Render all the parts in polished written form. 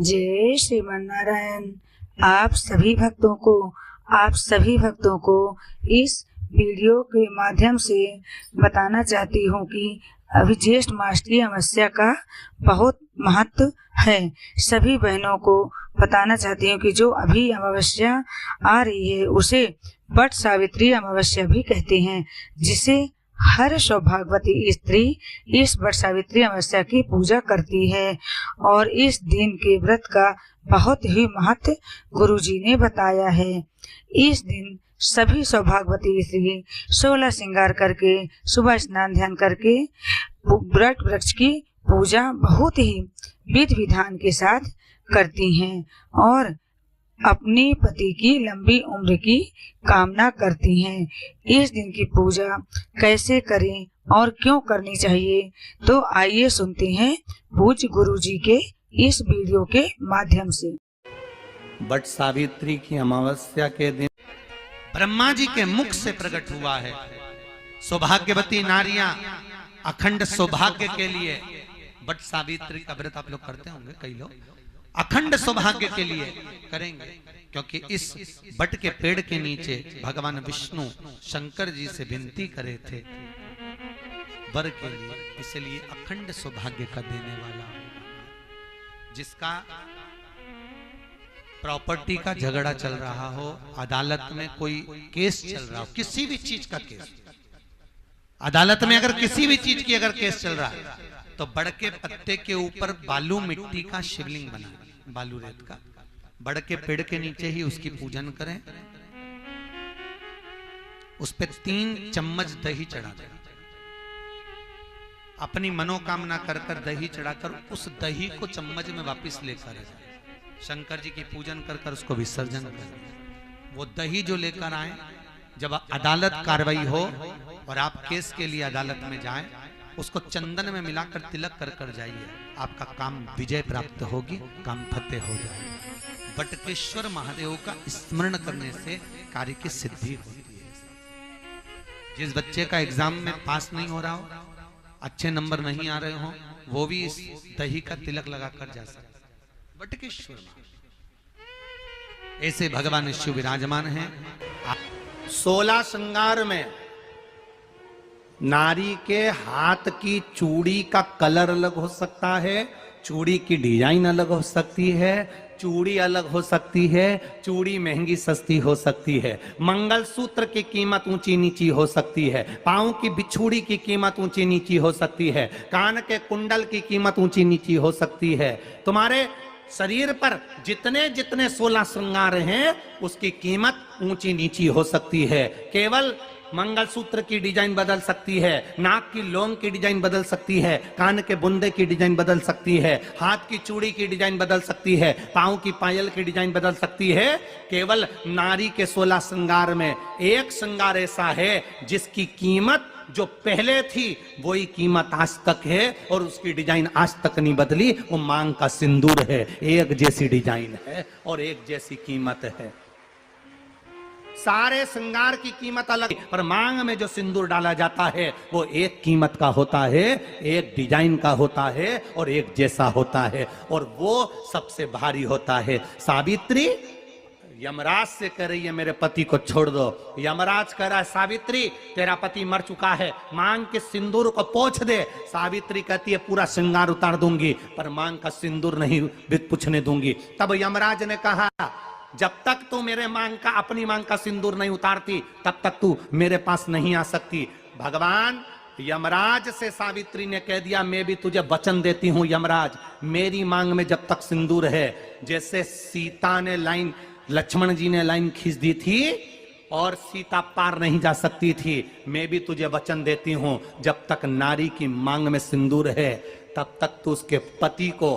जय श्रीमन नारायण। आप सभी भक्तों को इस वीडियो के माध्यम से बताना चाहती हूँ कि अभी ज्येष्ठ मास की अमावस्या का बहुत महत्व है। सभी बहनों को बताना चाहती हूँ कि जो अभी अमावस्या आ रही है उसे वट सावित्री अमावस्या भी कहते हैं, जिसे हर सौभाग्यवती स्त्री इस वट सावित्री अमावस्या की पूजा करती है। और इस दिन के व्रत का बहुत ही महत्व गुरुजी ने बताया है। इस दिन सभी सौभाग्यवती स्त्री 16 श्रृंगार करके सुबह स्नान ध्यान करके वट वृक्ष की पूजा बहुत ही विधि विधान के साथ करती हैं और अपने पति की लंबी उम्र की कामना करती हैं। इस दिन की पूजा कैसे करें और क्यों करनी चाहिए, तो आइए सुनते हैं पूज्य गुरुजी के इस वीडियो के माध्यम से। वट सावित्री की अमावस्या के दिन ब्रह्मा जी के मुख से प्रकट हुआ है। सौभाग्यवती नारियां अखंड सौभाग्य के लिए वट सावित्री का व्रत आप लोग करते होंगे, कई लोग अखंड सौभाग्य के लिए करेंगे, क्योंकि इस वट के पेड़ के नीचे भगवान विष्णु शंकर जी से विनती करे थे वर के लिए, इसलिए अखंड सौभाग्य का देने वाला जिसका प्रॉपर्टी का झगड़ा चल रहा हो, अदालत में कोई केस चल रहा हो, किसी भी चीज का केस, अदालत में अगर किसी भी चीज की अगर केस चल रहा है तो बड़ के पत्ते के ऊपर बालू मिट्टी का शिवलिंग बना, बालू रेत का, बड़ के पेड़ के नीचे ही उसकी पूजन करें, उस पे 3 चम्मच दही चढ़ा दें, अपनी मनोकामना कर कर दही चढ़ाकर उस दही को चम्मच में वापस लेकर जाए, शंकर जी की पूजन कर कर उसको विसर्जन करें। वो दही जो लेकर आए, जब अदालत कार्रवाई हो और आप केस के लिए अदालत में जाएं, उसको चंदन में मिलाकर तिलक कर कर जाइए, आपका काम विजय प्राप्त होगी, काम फतेह हो जाएगा। बटकेश्वर महादेव का स्मरण करने से कार्य की सिद्धि होती है। जिस बच्चे का एग्जाम में पास नहीं हो रहा हो, अच्छे नंबर नहीं आ रहे हो, वो भी इस दही का तिलक लगाकर जा सकता है। बटकेश्वर ऐसे भगवान शिव विराजमान हैं। 16 श्रृंगार में नारी के हाथ की चूड़ी का कलर अलग हो सकता है, चूड़ी की डिजाइन अलग हो सकती है, चूड़ी अलग हो सकती है, चूड़ी महंगी सस्ती हो सकती है, मंगलसूत्र की कीमत ऊंची नीची हो सकती है, पांव की बिछुड़ी की कीमत ऊंची नीची हो सकती है, कान के कुंडल की कीमत ऊंची नीची हो सकती है। तुम्हारे शरीर पर जितने जितने 16 श्रृंगार हैं उसकी कीमत ऊंची नीची हो सकती है। केवल मंगलसूत्र की डिजाइन बदल सकती है, नाक की लौंग की डिजाइन बदल सकती है, कान के बुंदे की डिजाइन बदल सकती है, हाथ की चूड़ी की डिजाइन बदल सकती है, पांव की पायल की डिजाइन बदल सकती है। केवल नारी के 16 श्रृंगार में एक श्रृंगार ऐसा है जिसकी कीमत जो पहले थी वही कीमत आज तक है और उसकी डिजाइन आज तक नहीं बदली। वो मांग का सिंदूर है, एक जैसी डिजाइन है और एक जैसी कीमत है। सारे श्रृंगार की कीमत अलग, पर मांग में जो सिंदूर डाला जाता है वो एक कीमत का होता है, एक डिजाइन का होता है और एक जैसा होता है, और वो सबसे भारी होता है। सावित्री यमराज से कह रही है मेरे पति को छोड़ दो। यमराज कह रहा है सावित्री तेरा पति मर चुका है, मांग के सिंदूर को पोंछ दे। सावित्री कहती है पूरा श्रृंगार उतार दूंगी पर मांग का सिंदूर नहीं पूछने दूंगी। तब यमराज ने कहा जब तक तू मेरे मांग का अपनी मांग का सिंदूर नहीं उतारती तब तक तू मेरे पास नहीं आ सकती। भगवान यमराज से सावित्री ने कह दिया मैं भी तुझे वचन देती हूं यमराज, मेरी मांग में जब तक सिंदूर है, जैसे सीता ने लाइन, लक्ष्मण जी ने लाइन खींच दी थी और सीता पार नहीं जा सकती थी, मैं भी तुझे वचन देती हूं जब तक नारी की मांग में सिंदूर है तब तक तू उसके पति को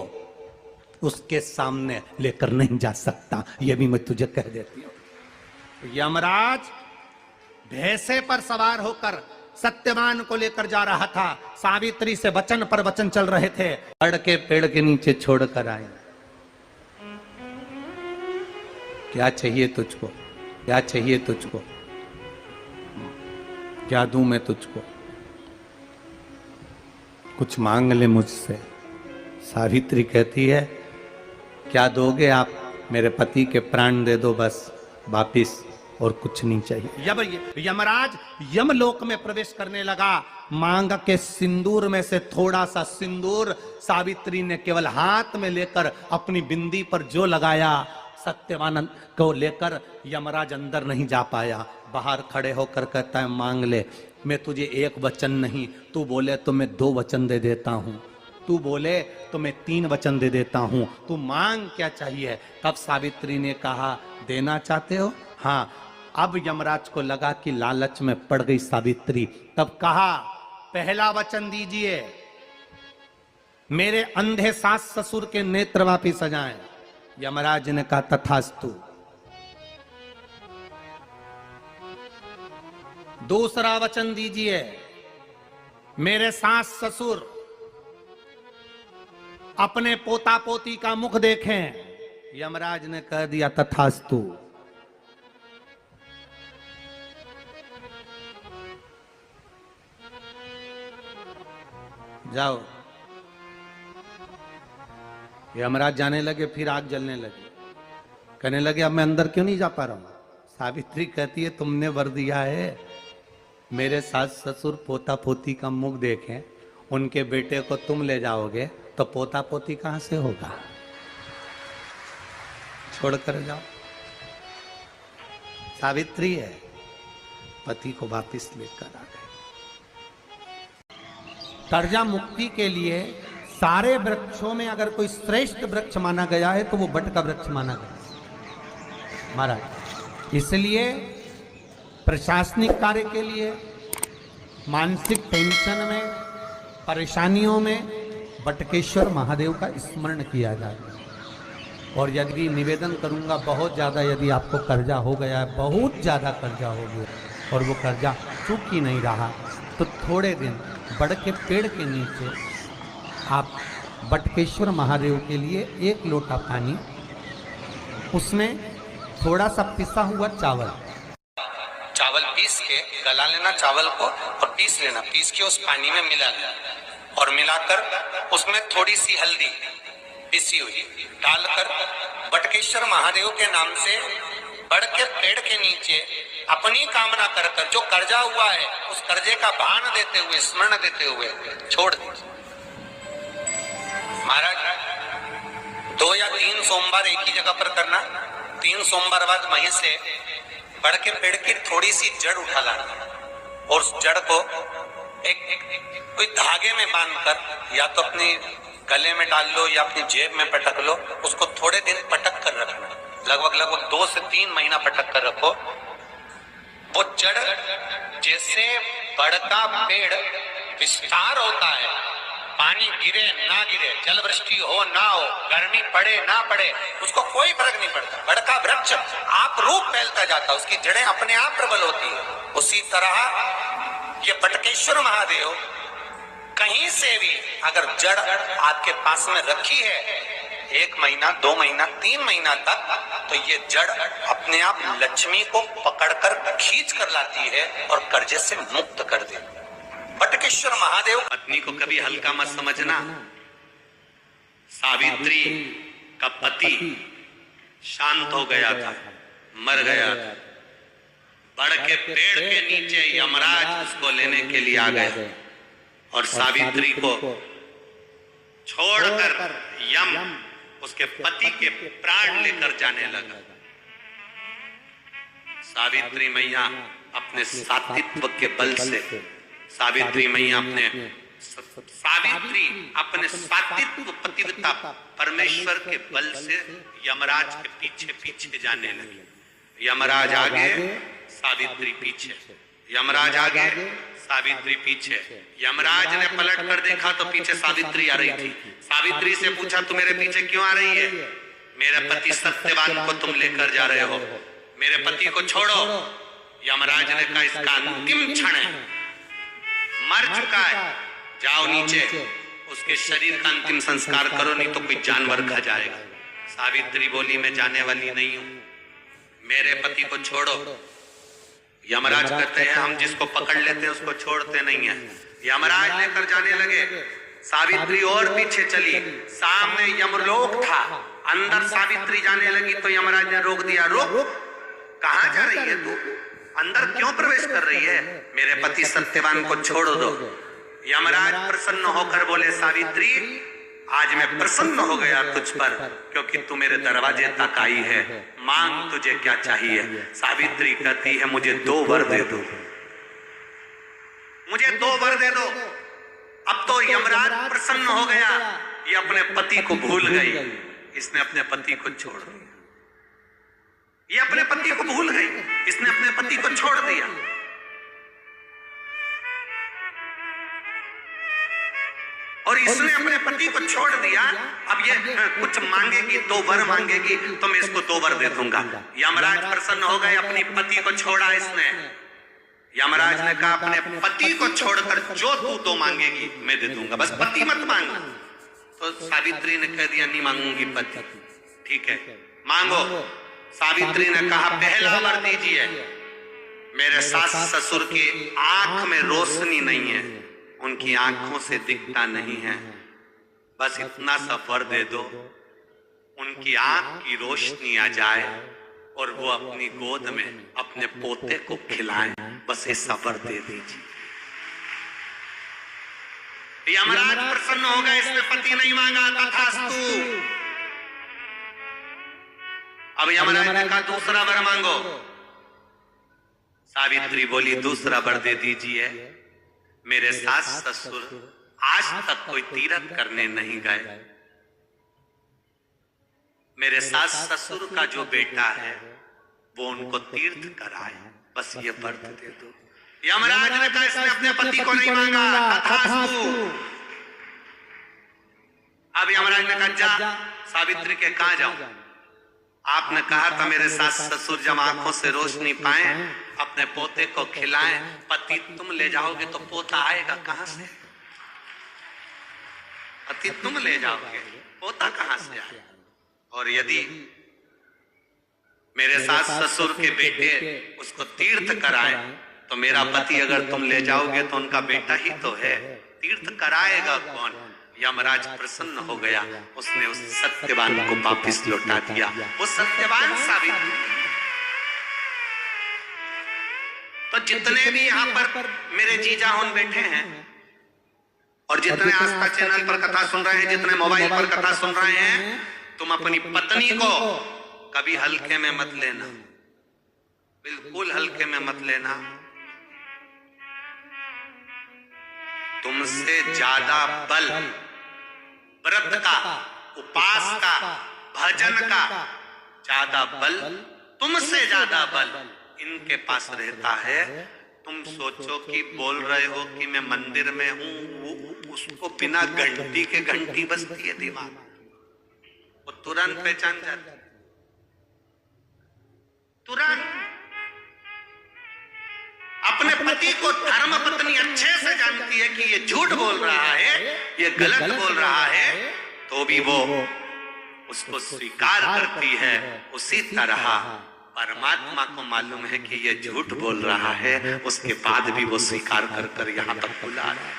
उसके सामने लेकर नहीं जा सकता। यह भी मैं तुझे कह देती हूं। यमराज भैंसे पर सवार होकर सत्यवान को लेकर जा रहा था, सावित्री से वचन पर वचन चल रहे थे, बड़ के पेड़ के नीचे छोड़कर आए। क्या चाहिए तुझको, क्या चाहिए तुझको, क्या दूं मैं तुझको, कुछ मांग ले मुझसे। सावित्री कहती है क्या दोगे आप? मेरे पति के प्राण दे दो बस, वापिस, और कुछ नहीं चाहिए। जब यमराज यमलोक में प्रवेश करने लगा, मांग के सिंदूर में से थोड़ा सा सिंदूर सावित्री ने केवल हाथ में लेकर अपनी बिंदी पर जो लगाया, सत्यवान को लेकर यमराज अंदर नहीं जा पाया। बाहर खड़े होकर कहता है, मांग ले, मैं तुझे एक वचन नहीं, तू बोले तो मैं 2 वचन दे देता हूं, तू बोले तो मैं 3 वचन दे देता हूं, तू मांग क्या चाहिए? तब सावित्री ने कहा, देना चाहते हो? हाँ। अब यमराज को लगा कि लालच में पड़ गई सावित्री। तब कहा, पहला वचन दीजिए, मेरे अंधे सास ससुर के नेत्र वापिस आ जाएं। यमराज ने कहा, तथास्तु। दूसरा वचन दीजिए, मेरे सास ससुर अपने पोता पोती का मुख देखें। यमराज ने कह दिया, तथास्तु। जाओ। यमराज जाने लगे, फिर आग जलने लगी। कहने लगे, अब मैं अंदर क्यों नहीं जा पा रहा हूं? सावित्री कहती है, तुमने वर दिया है, मेरे सास ससुर पोता पोती का मुख देखें, उनके बेटे को तुम ले जाओगे तो पोता पोती कहां से होगा? छोड़कर जाओ। सावित्री है, पति को वापिस लेकर आ गए। कर्जा मुक्ति के लिए सारे वृक्षों में अगर कोई श्रेष्ठ वृक्ष माना गया है तो वो बट का वृक्ष माना गया महाराज। इसलिए प्रशासनिक कार्य के लिए, मानसिक टेंशन में, परेशानियों में बटकेश्वर महादेव का स्मरण किया जाए। और यदि निवेदन करूंगा, बहुत ज़्यादा यदि आपको कर्जा हो गया है, बहुत ज़्यादा कर्जा हो गया और वो कर्जा चूक ही नहीं रहा, तो थोड़े दिन बड़ के पेड़ के नीचे आप बटकेश्वर महादेव के लिए 1 लोटा पानी, उसमें थोड़ा सा पिसा हुआ चावल पीस के गला लेना, चावल को, और पीस लेना, पीस के उस पानी में मिला लेना और मिलाकर उसमें थोड़ी सी हल्दी पिसी हुई डालकर बटकेश्वर महादेव के नाम से बड़ के पेड़ के नीचे अपनी कामना कर कर जो कर्जा हुआ है उस कर्जे का भान देते हुए, स्मरण देते हुए छोड़ दीजिए। महाराज 2 या 3 सोमवार एक ही जगह पर करना। 3 सोमवार बाद वहीं से बड़ के पेड़ की थोड़ी सी जड़ उठा लाना और उस जड़ को कोई धागे में बांधकर या तो अपने गले में डाल लो या अपनी जेब में पटक लो, उसको थोड़े दिन पटक कर रखना, लगभग 2 से 3 महीना पटक कर रखो। वो जड़ जैसे बड़का पेड़ विस्तार होता है, पानी गिरे ना गिरे, जल वृष्टि हो ना हो, गर्मी पड़े ना पड़े, उसको कोई फर्क नहीं पड़ता। बड़का वृक्ष आप रूप फैलता जाता, उसकी जड़ें अपने आप प्रबल होती है। उसी तरह ये बटकेश्वर महादेव कहीं से भी अगर जड़ आपके पास में रखी है 1 महीना, 2 महीना, 3 महीना तक, तो ये जड़ अपने आप लक्ष्मी को पकड़कर खींच कर लाती है और कर्जे से मुक्त कर देती है। बटकेश्वर महादेव। पत्नी को कभी हल्का मत समझना। सावित्री का पति शांत हो गया था, मर गया था। बड़ के पेड़ के नीचे यमराज उसको लेने के लिए आ गए और सावित्री को छोड़कर यम उसके पति के प्राण लेकर जाने लगा। सावित्री मैया अपने सात्वित्व के बल से, सावित्री अपने सात्वित्व पतिव्रता परमेश्वर के बल से यमराज के पीछे पीछे जाने लगी। यमराज आगे, सावित्री पीछे, यमराज आगे, सावित्री पीछे। यमराज ने पलट कर देखा तो पीछे सावित्री आ रही थी। सावित्री से पूछा, तू मेरे पीछे क्यों आ रही है? मेरे पति सत्यवान को तुम लेकर जा रहे हो, मेरे पति को छोड़ो। यमराज ने कहा, इसका अंतिम क्षण है, मर चुका है, जाओ नीचे उसके शरीर का अंतिम संस्कार करो, नहीं तो कोई जानवर खा जाएगा। सावित्री बोली, मैं जाने वाली नहीं हूं, मेरे पति को छोड़ो। यमराज कहते हैं, हम जिसको पकड़ लेते हैं उसको छोड़ते नहीं है। यमराज लेकर जाने लगे। सावित्री और पीछे चली, सामने यमलोक था, अंदर सावित्री जाने लगी तो यमराज ने रोक दिया, रुक, कहां जा रही है तू, अंदर क्यों प्रवेश कर रही है, मेरे पति सत्यवान को छोड़ दो। यमराज प्रसन्न होकर बोले, सावित्री आज मैं प्रसन्न हो गया तुझ पर, क्योंकि तू मेरे दरवाजे तक आई है, मांग तुझे क्या चाहिए। सावित्री कहती है, मुझे 2 वर दे दो, मुझे 2 वर दे दो। अब तो यमराज प्रसन्न हो गया, ये अपने पति को भूल गई, इसने अपने पति को छोड़ दिया, ये अपने पति को भूल गई, इसने अपने पति को छोड़ दिया। और इसने अपने पति को छोड़ दिया, अब ये कुछ मांगेगी, 2 वर मांगेगी तो मैं इसको 2 वर दे दूंगा। यमराज प्रसन्न हो गए, अपनी पति को छोड़ा इसने। यमराज ने कहा, अपने पति को छोड़कर जो तू 2 मांगेगी मैं दे दूंगा, बस पति मत मांग। तो सावित्री ने कह दिया, नहीं मांगूंगी पति। ठीक है, मांगो। सावित्री ने कहा, पहला वर दीजिए, मेरे सास ससुर की आंख में रोशनी नहीं है, उनकी आंखों से दिखता नहीं है, बस इतना सा वर दे दो, उनकी आंख की रोशनी आ जाए और वो अपनी गोद में अपने पोते को खिलाएं, बस ऐसा वर दे दीजिए। यमराज प्रसन्न हो गए, इसने पति नहीं मांगा, तथास्तु। अब यमराज ने कहा, दूसरा वर मांगो। सावित्री बोली, दूसरा वर दे दीजिए, मेरे सास ससुर आज तक कोई तीर्थ करने नहीं गए, मेरे सास ससुर का जो बेटा है वो उनको तीर्थ कराए, बस ये व्रत दे दो। यमराज ने कहा, इसने अपने पति को नहीं मांगा, तथास्तु। अब यमराज ने कहा, जा सावित्री के कहां जाऊं, आपने कहा था मेरे सास ससुर जब आंखों से रोशनी पाए अपने पोते को खिलाएं, पति तुम ले जाओगे तो पोता आएगा कहां से, पति तुम ले जाओगे पोता कहां से आएगा। और यदि मेरे सास ससुर के बेटे उसको तीर्थ कराएं तो मेरा पति अगर तुम ले जाओगे तो उनका बेटा ही तो है, तीर्थ कराएगा कौन। यमराज प्रसन्न हो गया, उसने उस सत्यवान को वापिस लौटा दिया। वो सत्यवान सावित्री। तो जितने भी यहाँ पर मेरे जीजा होन बैठे हैं और जितने आस्था चैनल पर कथा सुन रहे हैं, जितने मोबाइल पर कथा सुन रहे हैं, तुम अपनी पत्नी को कभी हल्के में मत लेना, बिल्कुल हल्के में मत लेना। तुमसे ज्यादा बल व्रत का, उपास का, भजन का ज्यादा बल, तुमसे ज्यादा बल इनके पास रहता है। तुम सोचो कि बोल रहे हो कि मैं मंदिर में हूं, उसको बिना घंटी के घंटी बजती है दिमाग, वो तुरंत पहचान जाता है, तुरंत। अपने पति को धर्म पत्नी अच्छे से जानती है कि ये झूठ बोल रहा है, ये गलत बोल रहा है, तो भी वो उसको स्वीकार करती है। उसी तरह परमात्मा को मालूम है कि ये झूठ बोल रहा है, उसके बाद भी वो स्वीकार कर कर यहाँ तक बुला रहा है,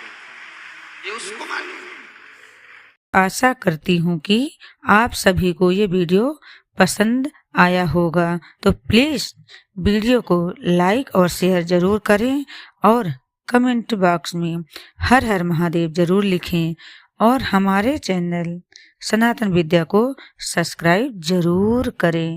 ये उसको मालूम है। आशा करती हूँ कि आप सभी को ये वीडियो पसंद आया होगा, तो प्लीज वीडियो को लाइक और शेयर जरूर करें और कमेंट बॉक्स में हर हर महादेव जरूर लिखें और हमारे चैनल सनातन विद्या को सब्सक्राइब जरूर करें।